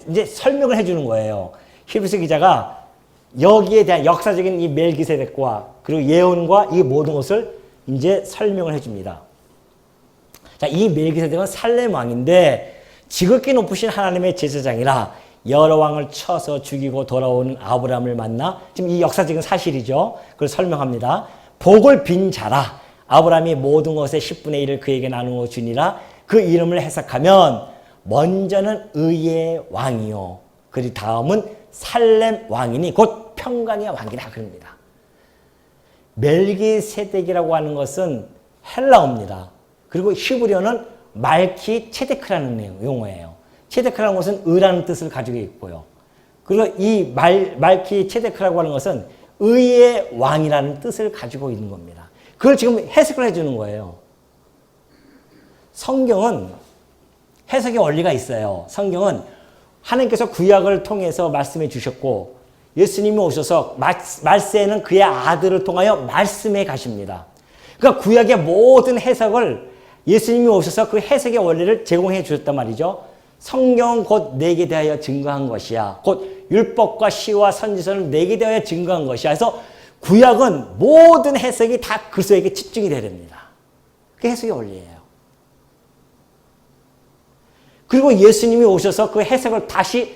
이제 설명을 해주는 거예요. 히브리서 기자가 여기에 대한 역사적인 이 멜기세덱과 그리고 예언과 이 모든 것을 이제 설명을 해줍니다. 자, 이 멜기세덱은 살렘 왕인데 지극히 높으신 하나님의 제사장이라 여러 왕을 쳐서 죽이고 돌아오는 아브라함을 만나, 지금 이 역사적인 사실이죠. 그걸 설명합니다. 복을 빈 자라. 아브라함이 모든 것의 10분의 1을 그에게 나누어 주니라. 그 이름을 해석하면 먼저는 의의 왕이요, 그리고 다음은 살렘 왕이니 곧 평강의 왕이라 그럽니다. 멜기세덱이라고 하는 것은 헬라어입니다. 그리고 히브리어는 말키 체데크라는 용어예요. 체데크라는 것은 의라는 뜻을 가지고 있고요. 그리고 이 말키 체데크라고 하는 것은 의의 왕이라는 뜻을 가지고 있는 겁니다. 그걸 지금 해석을 해주는 거예요. 성경은 해석의 원리가 있어요. 성경은 하나님께서 구약을 통해서 말씀해 주셨고 예수님이 오셔서 말세에는 그의 아들을 통하여 말씀해 가십니다. 그러니까 구약의 모든 해석을 예수님이 오셔서 그 해석의 원리를 제공해 주셨단 말이죠. 성경은 곧 내게 대하여 증거한 것이야. 곧 율법과 시와 선지서는 내게 대하여 증거한 것이야. 그래서 구약은 모든 해석이 다 그리스도에게 집중이 되어야 됩니다. 그게 해석의 원리예요. 그리고 예수님이 오셔서 그 해석을 다시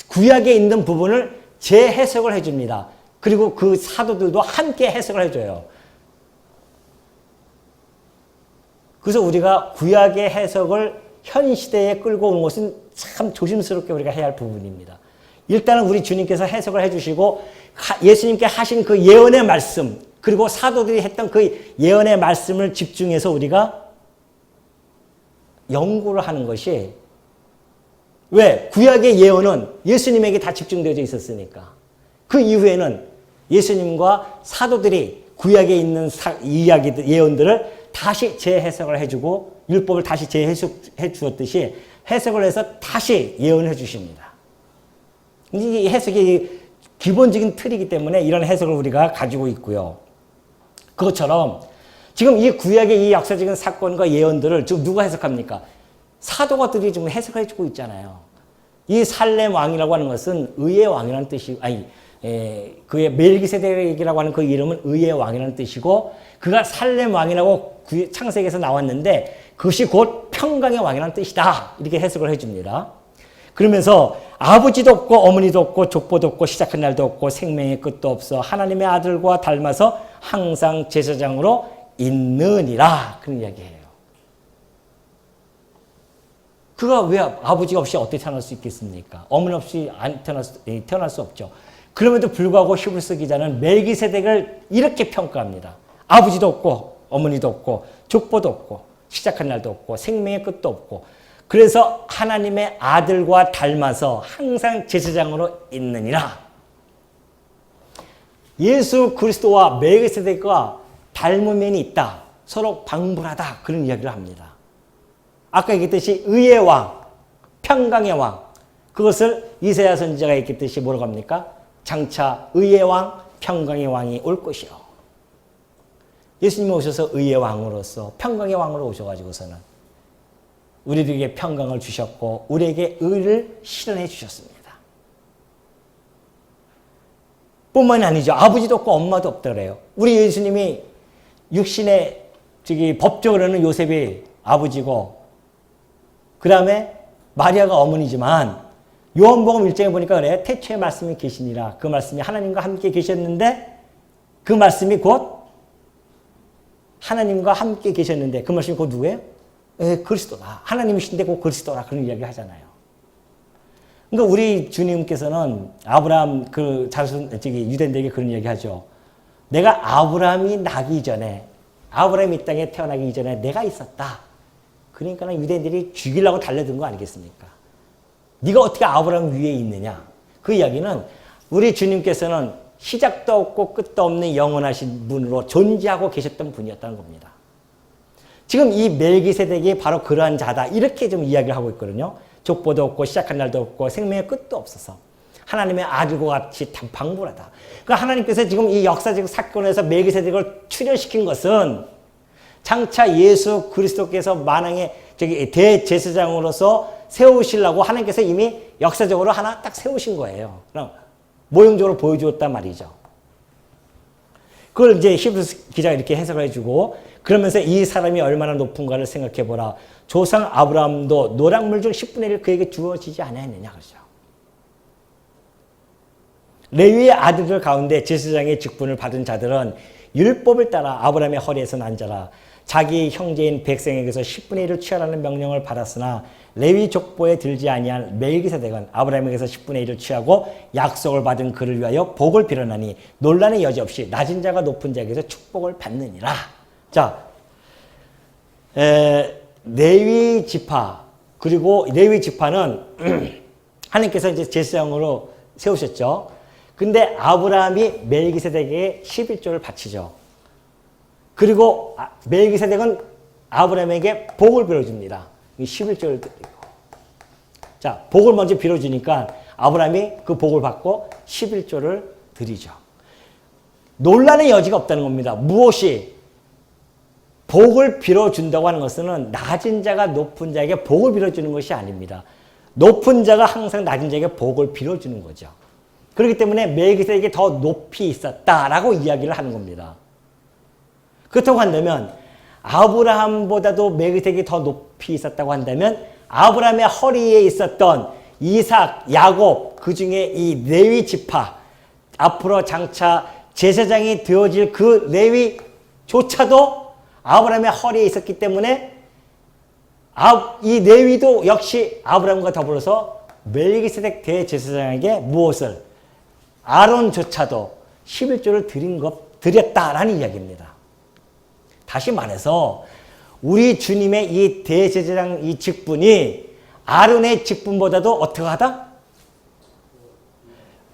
구약에 있는 부분을 재해석을 해줍니다. 그리고 그 사도들도 함께 해석을 해줘요. 그래서 우리가 구약의 해석을 현 시대에 끌고 오는 것은 참 조심스럽게 우리가 해야 할 부분입니다. 일단은 우리 주님께서 해석을 해주시고 예수님께 하신 그 예언의 말씀, 그리고 사도들이 했던 그 예언의 말씀을 집중해서 우리가 연구를 하는 것이, 왜? 구약의 예언은 예수님에게 다 집중되어 있었으니까. 그 이후에는 예수님과 사도들이 구약에 있는 이야기들, 예언들을 다시 재해석을 해주고 율법을 다시 재해석해 주었듯이 해석을 해서 다시 예언해 주십니다. 이 해석이 기본적인 틀이기 때문에 이런 해석을 우리가 가지고 있고요. 그것처럼 지금 이 구약의 이 역사적인 사건과 예언들을 지금 누가 해석합니까? 사도가들이 지금 해석해 주고 있잖아요. 이 살렘 왕이라고 하는 것은 의의 왕이라는 뜻이, 그의 멜기세덱이라고 하는 그 이름은 의의 왕이라는 뜻이고, 그가 살렘 왕이라고 창세기에서 나왔는데 그것이 곧 평강의 왕이라는 뜻이다. 이렇게 해석을 해줍니다. 그러면서 아버지도 없고 어머니도 없고 족보도 없고 시작한 날도 없고 생명의 끝도 없어 하나님의 아들과 닮아서 항상 제사장으로 있느니라. 그런 이야기예요. 그가 왜 아버지가 없이 어떻게 태어날 수 있겠습니까? 어머니 없이 태어날 수 없죠. 그럼에도 불구하고 히브리서 기자는 멜기세덱을 이렇게 평가합니다. 아버지도 없고 어머니도 없고 족보도 없고 시작한 날도 없고 생명의 끝도 없고, 그래서 하나님의 아들과 닮아서 항상 제사장으로 있느니라. 예수 그리스도와 멜기세덱과 닮은 면이 있다. 서로 방불하다. 그런 이야기를 합니다. 아까 얘기했듯이 의의 왕, 평강의 왕, 그것을 이사야 선지자가 얘기했듯이 뭐라고 합니까? 장차 의의 왕, 평강의 왕이 올 것이요. 예수님이 오셔서 의의 왕으로서 평강의 왕으로 오셔가지고서는 우리들에게 평강을 주셨고 우리에게 의를 실현해 주셨습니다. 뿐만이 아니죠. 아버지도 없고 엄마도 없다 그래요. 우리 예수님이 육신의 법적으로는 요셉이 아버지고, 그 다음에 마리아가 어머니지만 요한복음 1장에 보니까 그래요. 태초에 말씀이 계시니라. 그 말씀이 하나님과 함께 계셨는데, 그 말씀이 곧 하나님과 함께 계셨는데, 그 말씀이 곧 누구예요? 그리스도다. 하나님이신데 곧 그리스도라. 그런 이야기 하잖아요. 그러니까 우리 주님께서는 아브라함 유대인들에게 그런 이야기 하죠. 내가 아브라함이 나기 전에, 아브라함이 이 땅에 태어나기 이전에 내가 있었다. 그러니까 유대인들이 죽이려고 달려든 거 아니겠습니까? 네가 어떻게 아브라함 위에 있느냐? 그 이야기는 우리 주님께서는 시작도 없고 끝도 없는 영원하신 분으로 존재하고 계셨던 분이었다는 겁니다. 지금 이 멜기세덱이 바로 그러한 자다. 이렇게 좀 이야기를 하고 있거든요. 족보도 없고 시작한 날도 없고 생명의 끝도 없어서 하나님의 아들과 같이 방불하다. 그러니까 하나님께서 지금 이 역사적 사건에서 멜기세덱을 출현시킨 것은 장차 예수 그리스도께서 만왕의 대제사장으로서 세우시려고 하나님께서 이미 역사적으로 하나 딱 세우신 거예요. 그럼 모형적으로 보여주었단 말이죠. 그걸 이제 히브리서 기자가 이렇게 해석을 해주고, 그러면서 이 사람이 얼마나 높은가를 생각해보라. 조상 아브라함도 노량물 중 10분의 1 그에게 주어지지 않았느냐. 그러죠. 레위의 아들들 가운데 제사장의 직분을 받은 자들은 율법을 따라 아브라함의 허리에서 난 자라. 자기 형제인 백성에게서 10분의 1을 취하라는 명령을 받았으나 레위 족보에 들지 아니한 멜기세덱은 아브라함에게서 10분의 1을 취하고 약속을 받은 그를 위하여 복을 빌어나니 논란의 여지 없이 낮은 자가 높은 자에게서 축복을 받느니라. 자, 레위 지파, 그리고 레위 지파는 하나님께서 이제 제사장으로 세우셨죠. 근데 아브라함이 멜기세덱에게 11조를 바치죠. 그리고 멜기세덱은 아브라함에게 복을 빌어줍니다. 11조를 드리고. 자, 복을 먼저 빌어주니까 아브라함이 그 복을 받고 11조를 드리죠. 논란의 여지가 없다는 겁니다. 무엇이? 복을 빌어준다고 하는 것은 낮은 자가 높은 자에게 복을 빌어주는 것이 아닙니다. 높은 자가 항상 낮은 자에게 복을 빌어주는 거죠. 그렇기 때문에 멜기세덱이 더 높이 있었다라고 이야기를 하는 겁니다. 그렇다고 한다면 아브라함보다도 멜기세덱이 더 높이 있었다고 한다면 아브라함의 허리에 있었던 이삭, 야곱, 그 중에 이 레위 지파, 앞으로 장차 제사장이 되어질 그 레위조차도 아브라함의 허리에 있었기 때문에 이 레위도 역시 아브라함과 더불어서 멜기세덱 대제사장에게 무엇을? 아론조차도 11조를 드렸다라는 이야기입니다. 다시 말해서 우리 주님의 이 대제사장 이 직분이 아론의 직분보다도 어떻게 하다?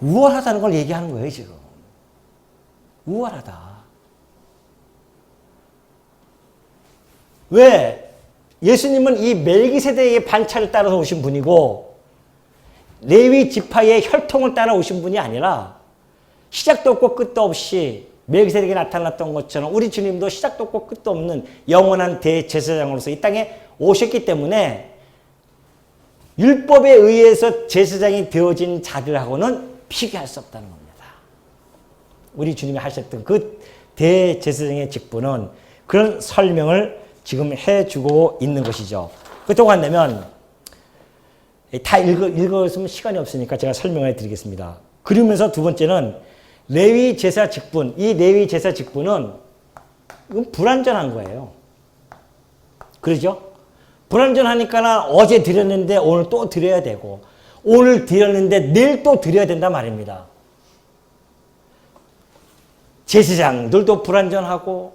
우월하다는 걸 얘기하는 거예요, 지금. 우월하다. 왜? 예수님은 이 멜기세덱의 반차를 따라서 오신 분이고 레위 지파의 혈통을 따라 오신 분이 아니라 시작도 없고 끝도 없이 멜기세덱이 나타났던 것처럼 우리 주님도 시작도 없고 끝도 없는 영원한 대제사장으로서 이 땅에 오셨기 때문에 율법에 의해서 제사장이 되어진 자들하고는 비교할 수 없다는 겁니다. 우리 주님이 하셨던 그 대제사장의 직분은 그런 설명을 지금 해주고 있는 것이죠. 그렇다고 한다면 다 읽었으면 시간이 없으니까 제가 설명해 드리겠습니다. 그러면서 두 번째는 레위 제사 직분, 이 레위 제사 직분은 이건 불완전한 거예요. 그러죠? 불완전하니까 어제 드렸는데 오늘 또 드려야 되고 오늘 드렸는데 내일 또 드려야 된단 말입니다. 제사장들도 불완전하고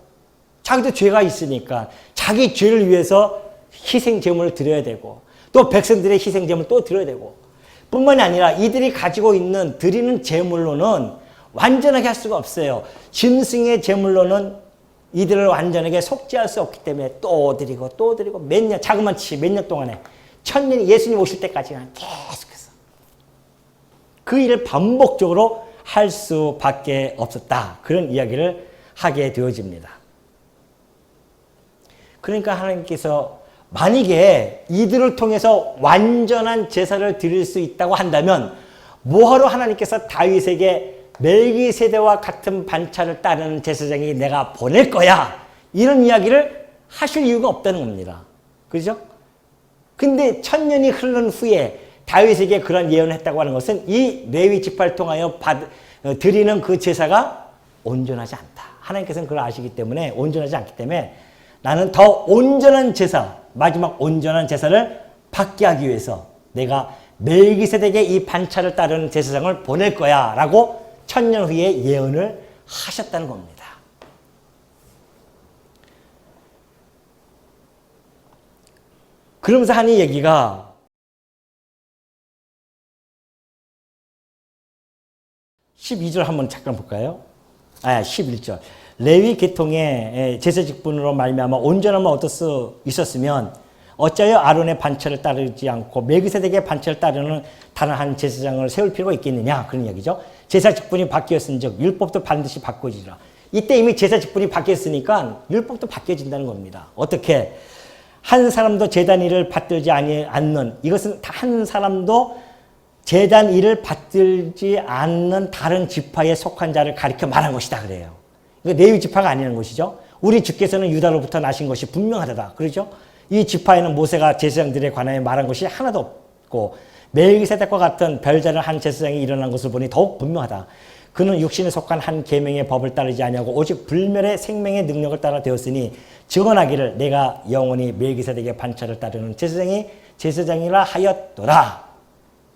자기도 죄가 있으니까 자기 죄를 위해서 희생 제물을 드려야 되고 또 백성들의 희생 제물을 또 드려야 되고 뿐만이 아니라 이들이 가지고 있는 드리는 제물로는 완전하게 할 수가 없어요. 짐승의 제물로는 이들을 완전하게 속죄할 수 없기 때문에 또 드리고 또 드리고 몇 년, 자그마치 몇 년 동안에 천년이 예수님 오실 때까지는 계속해서 그 일을 반복적으로 할 수밖에 없었다. 그런 이야기를 하게 되어집니다. 그러니까 하나님께서 만약에 이들을 통해서 완전한 제사를 드릴 수 있다고 한다면 뭐하러 하나님께서 다윗에게 멜기세덱과 같은 반차를 따르는 제사장이 내가 보낼 거야. 이런 이야기를 하실 이유가 없다는 겁니다. 그죠? 근데 천년이 흐른 후에 다윗에게 그런 예언을 했다고 하는 것은 이 레위 지파를 통하여 드리는 그 제사가 온전하지 않다. 하나님께서는 그걸 아시기 때문에 온전하지 않기 때문에 나는 더 온전한 제사, 마지막 온전한 제사를 받게 하기 위해서 내가 멜기세덱의 이 반차를 따르는 제사장을 보낼 거야 라고 천년 후에 예언을 하셨다는 겁니다. 그러면서 하는 얘기가 12절 한번 잠깐 볼까요? 11절. 레위 계통의 제사 직분으로 말미암아 온전함을 얻을 수 있었으면 어찌하여 아론의 반차를 따르지 않고 멜기세덱의 반차를 따르는 다른 한 제사장을 세울 필요가 있겠느냐 그런 이야기죠. 제사 직분이 바뀌었은즉 율법도 반드시 바꿔지라. 이때 이미 제사 직분이 바뀌었으니까 율법도 바뀌어진다는 겁니다. 어떻게? 한 사람도 제단 일을 받들지 않는, 이것은 한 사람도 제단 일을 받들지 않는 다른 지파에 속한 자를 가리켜 말한 것이다 그래요. 그러니까 레위 지파가 아니라는 것이죠. 우리 주께서는 유다로부터 나신 것이 분명하다. 그렇죠? 이 지파에는 모세가 제사장들에 관하여 말한 것이 하나도 없고 멜기세덱과 같은 별자를 한 제사장이 일어난 것을 보니 더욱 분명하다. 그는 육신에 속한 한 계명의 법을 따르지 아니하고 오직 불멸의 생명의 능력을 따라 되었으니 증언하기를 내가 영원히 멜기세덱의 반차를 따르는 제사장이라 하였도다.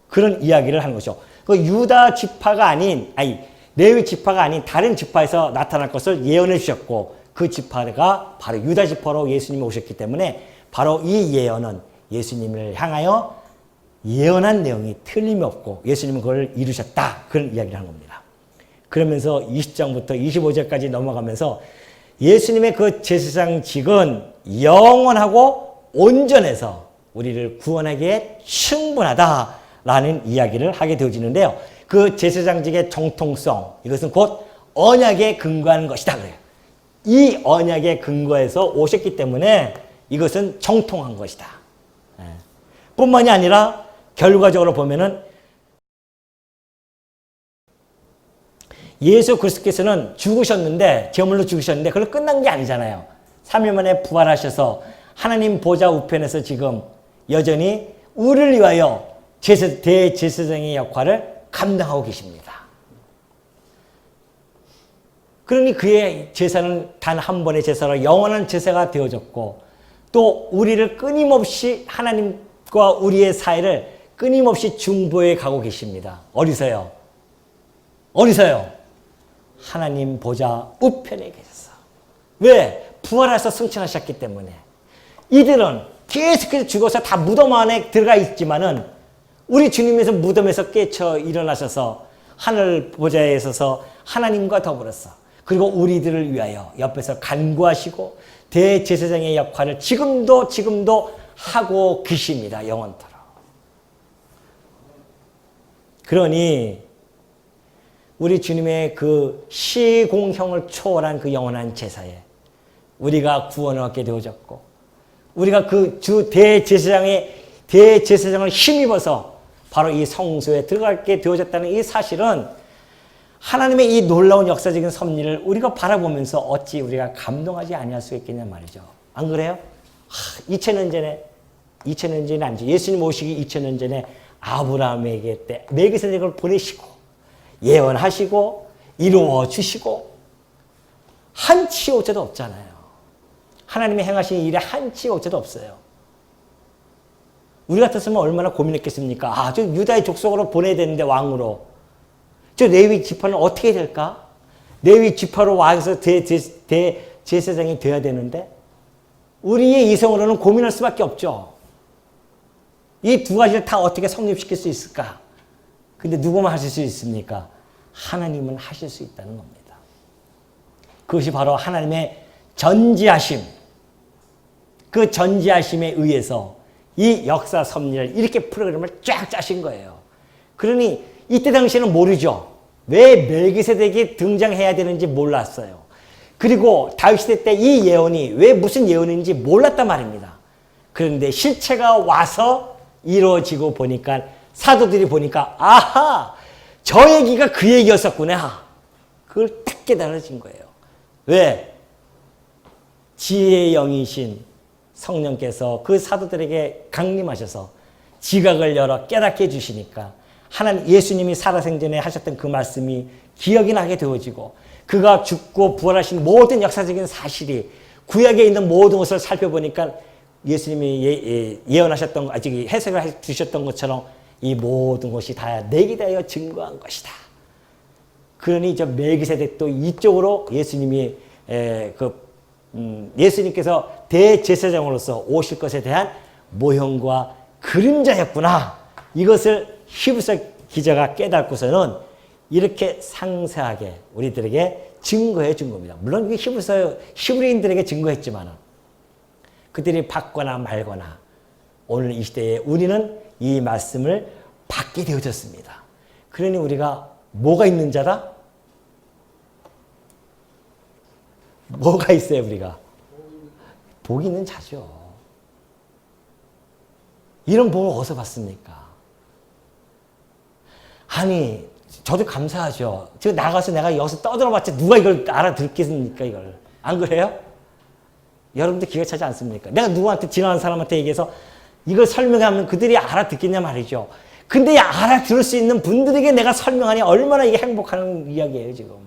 그런 이야기를 하는 것이죠. 그 유다 지파가 아닌 레위 지파가 아닌 다른 지파에서 나타날 것을 예언해 주셨고 그 지파가 바로 유다 지파로 예수님이 오셨기 때문에 바로 이 예언은 예수님을 향하여 예언한 내용이 틀림이 없고 예수님은 그걸 이루셨다. 그런 이야기를 하는 겁니다. 그러면서 20장부터 25절까지 넘어가면서 예수님의 그 제사장직은 영원하고 온전해서 우리를 구원하기에 충분하다라는 이야기를 하게 되어지는데요. 그 제사장직의 정통성, 이것은 곧 언약에 근거하는 것이다 그래요. 이 언약에 근거해서 오셨기 때문에 이것은 정통한 것이다. 뿐만이 아니라 결과적으로 보면은 예수 그리스도께서는 죽으셨는데 제물로 죽으셨는데 그걸 끝난 게 아니잖아요. 3일 만에 부활하셔서 하나님 보좌 우편에서 지금 여전히 우리를 위하여 대제사장의 역할을 감당하고 계십니다. 그러니 그의 제사는 단 한 번의 제사로 영원한 제사가 되어졌고 또 우리를 끊임없이 하나님과 우리의 사이를 끊임없이 중보해 가고 계십니다. 어디서요? 어디서요? 하나님 보좌 우편에 계셔서. 왜? 부활해서 승천하셨기 때문에. 이들은 계속해서 죽어서 다 무덤 안에 들어가 있지만은 우리 주님께서 무덤에서 깨쳐 일어나셔서 하늘 보좌에 서서 하나님과 더불어서 그리고 우리들을 위하여 옆에서 간구하시고 대제사장의 역할을 지금도 하고 계십니다. 영원토록. 그러니 우리 주님의 그 시공형을 초월한 그 영원한 제사에 우리가 구원을 얻게 되어졌고 우리가 그 주 대제사장을 힘입어서 바로 이 성소에 들어가게 되어졌다는 이 사실은 하나님의 이 놀라운 역사적인 섭리를 우리가 바라보면서 어찌 우리가 감동하지 아니할 수 있겠냐 말이죠. 안 그래요? 2000년 전에 아니죠. 예수님 오시기 2000년 전에 아브라함에게 때 멜기세덱을 보내시고 예언하시고 이루어 주시고 한치 오차도 없잖아요. 하나님이 행하신 일에 한치 오차도 없어요. 우리 같았으면 얼마나 고민했겠습니까? 저 유다의 족속으로 보내야 되는데 왕으로. 저 레위 지파는 어떻게 될까? 레위 지파로 와서 대제사장이 돼야 되는데 우리의 이성으로는 고민할 수밖에 없죠. 이 두 가지를 다 어떻게 성립시킬 수 있을까? 근데 누구만 하실 수 있습니까? 하나님은 하실 수 있다는 겁니다. 그것이 바로 하나님의 전지하심. 그 전지하심에 의해서 이 역사 섭리를 이렇게 프로그램을 쫙 짜신 거예요. 그러니 이때 당시에는 모르죠. 왜 멜기세덱이 등장해야 되는지 몰랐어요. 그리고 다윗 시대 때 이 예언이 왜 무슨 예언인지 몰랐단 말입니다. 그런데 실체가 와서 이루어지고 보니까 사도들이 보니까 아하! 저 얘기가 그 얘기였었구나. 그걸 딱 깨달아진 거예요. 왜? 지혜의 영이신 성령께서 그 사도들에게 강림하셔서 지각을 열어 깨닫게 해주시니까 하나님 예수님이 살아생전에 하셨던 그 말씀이 기억이 나게 되어지고 그가 죽고 부활하신 모든 역사적인 사실이 구약에 있는 모든 것을 살펴보니까 예수님이 예언하셨던 아직 해석을 해 주셨던 것처럼 이 모든 것이 다 내게 대하여 증거한 것이다. 그러니 저 멜기세덱도 이쪽으로 예수님이 예수님께서 대제사장으로서 오실 것에 대한 모형과 그림자였구나. 이것을 히브리서 기자가 깨닫고서는 이렇게 상세하게 우리들에게 증거해 준 겁니다. 물론 히브리인들에게 증거했지만 그들이 받거나 말거나 오늘 이 시대에 우리는 이 말씀을 받게 되어졌습니다. 그러니 우리가 뭐가 있는 자다? 뭐가 있어요 우리가? 복이 있는 자죠. 이런 복을 어디서 받습니까? 아니 저도 감사하죠. 지금 나가서 내가 여기서 떠들어봤자 누가 이걸 알아듣겠습니까? 이걸 안 그래요? 여러분들 기가 차지 않습니까? 내가 누구한테 지나가는 사람한테 얘기해서 이걸 설명하면 그들이 알아듣겠냐 말이죠. 근데 알아들을 수 있는 분들에게 내가 설명하니 얼마나 이게 행복한 이야기예요 지금.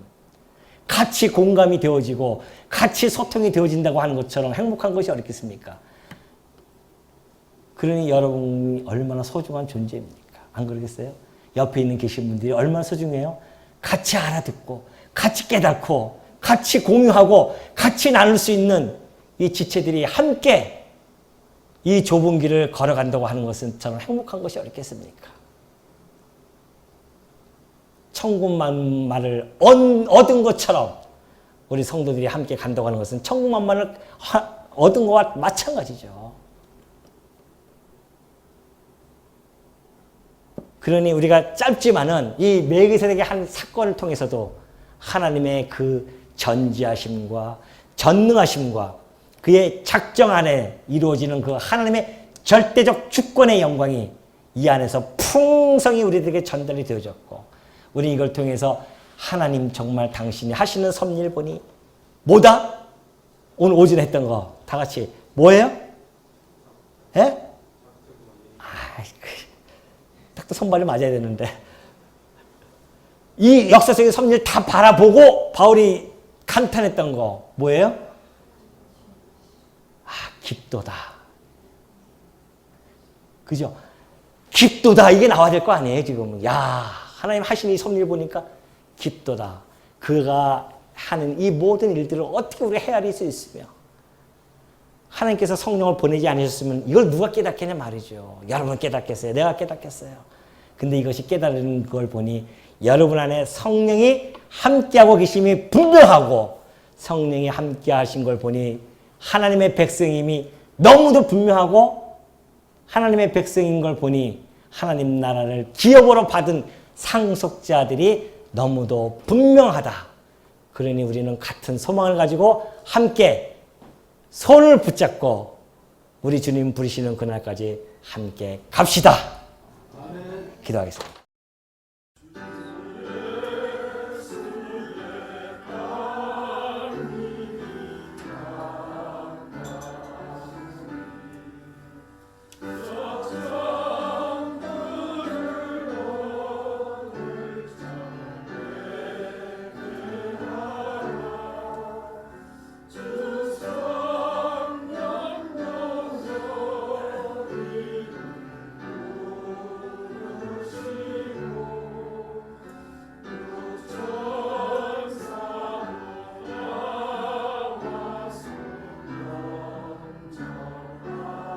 같이 공감이 되어지고 같이 소통이 되어진다고 하는 것처럼 행복한 것이 어렵겠습니까? 그러니 여러분이 얼마나 소중한 존재입니까? 안 그러겠어요? 옆에 있는 계신 분들이 얼마나 소중해요? 같이 알아듣고 같이 깨닫고 같이 공유하고 같이 나눌 수 있는 이 지체들이 함께 이 좁은 길을 걸어간다고 하는 것은 저는 행복한 것이 어렵겠습니까? 천국만마를 얻은 것처럼 우리 성도들이 함께 간다고 하는 것은 천국만마를 얻은 것과 마찬가지죠. 그러니 우리가 짧지만은 이 멜기세덱의 한 사건을 통해서도 하나님의 그 전지하심과 전능하심과 그의 작정 안에 이루어지는 그 하나님의 절대적 주권의 영광이 이 안에서 풍성히 우리들에게 전달이 되어졌고 우리 이걸 통해서 하나님 정말 당신이 하시는 섭리를 보니 뭐다? 오늘 오전에 했던 거 다 같이 뭐예요? 예? 또 손발이 맞아야 되는데. 이 역사 속의 섭리를 다 바라보고 바울이 감탄했던 거 뭐예요? 깊도다. 그죠? 깊도다 이게 나와야 될 거 아니에요 지금. 야, 하나님 하신 이 섭리를 보니까 깊도다. 그가 하는 이 모든 일들을 어떻게 우리가 헤아릴 수 있으며 하나님께서 성령을 보내지 않으셨으면 이걸 누가 깨닫겠냐 말이죠. 여러분 깨닫겠어요? 내가 깨닫겠어요? 근데 이것이 깨달은 걸 보니 여러분 안에 성령이 함께하고 계심이 분명하고 성령이 함께하신 걸 보니 하나님의 백성임이 너무도 분명하고 하나님의 백성인 걸 보니 하나님 나라를 기업으로 받은 상속자들이 너무도 분명하다. 그러니 우리는 같은 소망을 가지고 함께 손을 붙잡고 우리 주님 부르시는 그날까지 함께 갑시다. 기도하겠습니다.